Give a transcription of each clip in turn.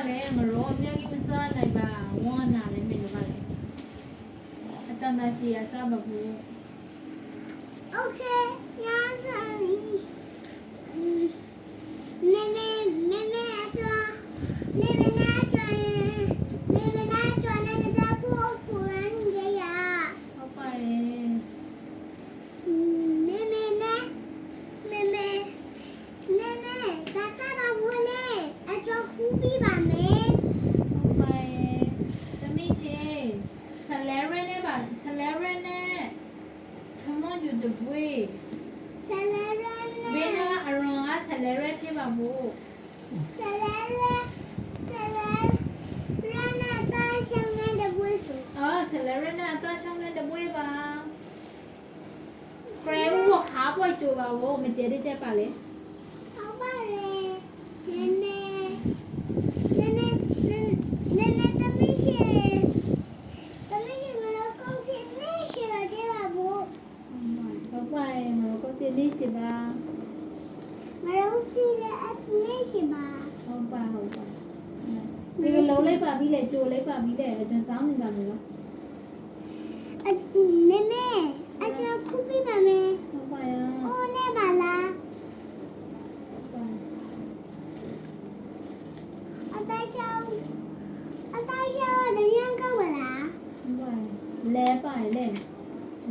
လည်းငရောအများကြီးမစားနိုင်ပါဝမ်းနာလည်းမင်းတို့ကလည်းအတန်တရှိရစားမဘူး Okay ရစားမေအတော့မေနာတော့လည်းဒါဖို့ပူရန်ကြရ ဟုတ်ပါတယ် မေစားဘူးလေအတော့ခူးပြီးပါမယ် ဟုတ်ပါတယ်သမီးချင်းဆလဲရနဲ့ပါဆလဲရနဲ့ထမွန်ယူတပွေး ဆလရ ဘေးကအရွန်ကဆလဲရချင်းပါမို့ ဆလနာတာရှောင်းနေတဲ့ဘွေးဆို အော်ဆလဲရနဲ့အသားရှောင်းတဲ့တပွေးပါကရဲဦးကိုဟာပွိုက်ကြပါဘောမကျဲတဲ့ချက်ပါလေ ဟုတ်ပါရဲ့နည်းနည်းသမီးရှင်ကတော့ကောင်းစီနေရှိလာကြပါဘူး ဟုတ်ပါတယ်မလို့ကိုစီလေးရှိပါ မလုံးစီတဲ့အနေရှိပါ ဟုတ်ပါဒီကလုံးလိုက်ပါပြီလေကြိုလိုက်ပါပြီလေကျွန်စောင်းနေပါမယ်နော် အကျခုပြီးပါမယ် ဟုတ်ပါရဲ့ အိုးနဲ့ပါလားအတိုင်းချောင်းတည်းရန်ကောက်ပါလား လဲပါလေ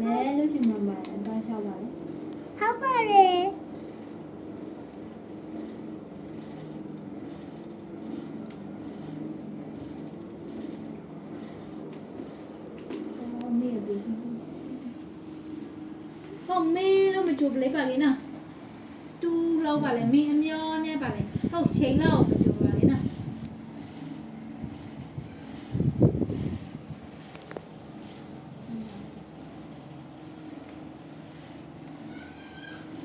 လဲလို့ရှိမှပါအသားချောက်ပါလေ ဟုတ်ပါရဲ့ မေးပြီဟောမေးလို့မကြိုပလေးပါလေနော်တူလောက်ပါလေမင်းအမျောနဲ့ပါလေဟုတ်ချိန်လောက်မကြိုပါလေနော်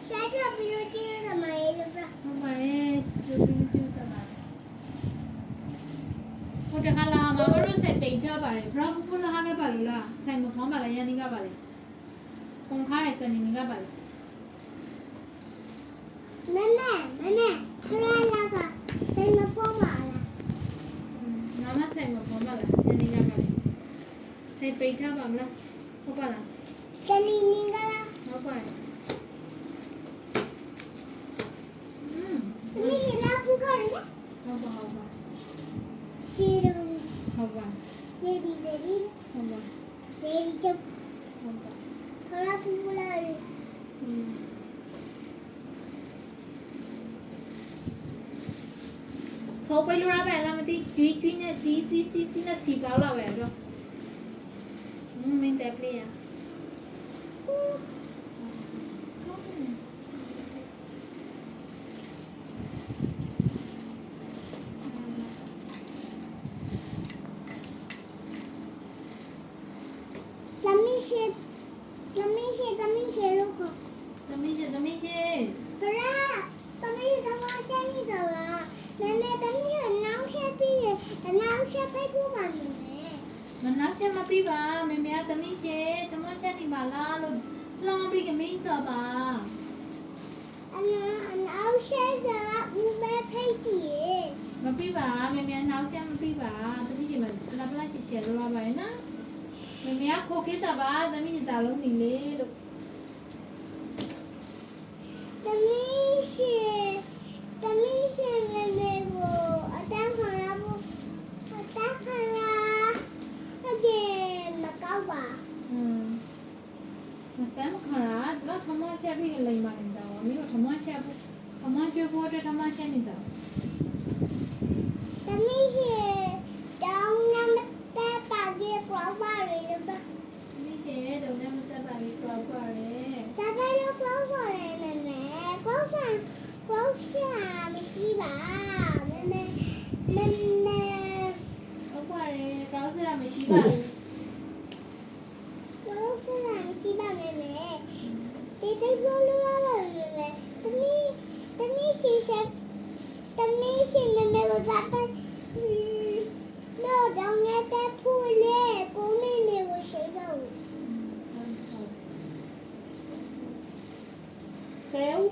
ရှားချပြီးလို့ကြည့်ရမှာလေဗျာ ဟုတ်ပါရဲ့ကြိုပြီးကြိုတာပါဟိုတခါလာမှာတို့ဆက်ပိတ်ကြပါလေဘရာဘူးလာခဲ့ပါလို့လားဆိုင်မဖောင်းပါလေရန်နေကပါလေကုန်ခါရဲ့စနေနေကပါလေ မနဲ့ခရလာကစိတ်မပေါ်ပါလား ငါမဆိုင်မဖောင်းပါလားရန်နေကပါလေဆိုင်ပိတ်ထားပါမလားဟုတ်ပါလား စလီနီကလား ဟုတ်ပါရဲ့ မင်းလာဖူးကြရလား ဟုတ်ပါ စီရူ ဟုတ်ပါ ဇေဒီ ဟုတ်ပါ ဇေဒီချုပ် ဟုတ်ပါ ခရဖူးလာရ เขาไปรู้รับแบบแล้วมันที่จุยเนี่ยซีเนี่ยสีเปล่าละแบบด้วยไม่แต่เปลี่ยน သမီးရှိလို့ခေါ် จะไม่ใช่ ခရသမီးတော့ရှင်းနေဆိုလားနည်းသမီးကနောက်ဆက်ပြီးဖို့မှမလဲ มันนับใช่มาพี่บ้าไม่แม้แต่ไม่ใช่แต่ว่าใช่นี่บ้าล่ะเราลองพี่กับไม่สอบบ้า အနောက်ဆက်စားဦးပဲဖိတ်စီ มาพี่บ้าไม่แม้นับใช่มาพี่บ้าแต่ไม่ใช่มันรับละเฉยๆรู้รับไปนะไม่แม้โคกิสบ้าแต่ไม่ใช่ตาลงนี่เลยลูก သမီးရှင်မေကိုအတန်းခေါ်ရဖို့ဟုတ်တယ်မကောက်ပါ แต่ขนาดแล้วธรรมะแช่พี่เลยมาเนี่ยจ้ามีก็ธรรมะแช่ธรรมะช่วยพวกด้วยธรรมะแช่นี่จ้า သမီးရှင်တောင်းနမတဲ့ပါကေပြောပါရည်တော့ ไม่ใช่เดี๋ยวนี้มันจะแบบนี้กรอบกว่าเลย စားပဲလို့ပြောပါလေနည်းပြောရှာမရှိပါနည်း กรอบกว่าเลยกรอบจะไม่ใช่แบบ ပြောရှာမရှိပါမယ်တိတ်ပြောလို့ရပါမယ်သမီးရှင်မေကိုစားပဲတော့တောင်းနေတဲ့ဖူလေကိုမေကိုရှိစော creo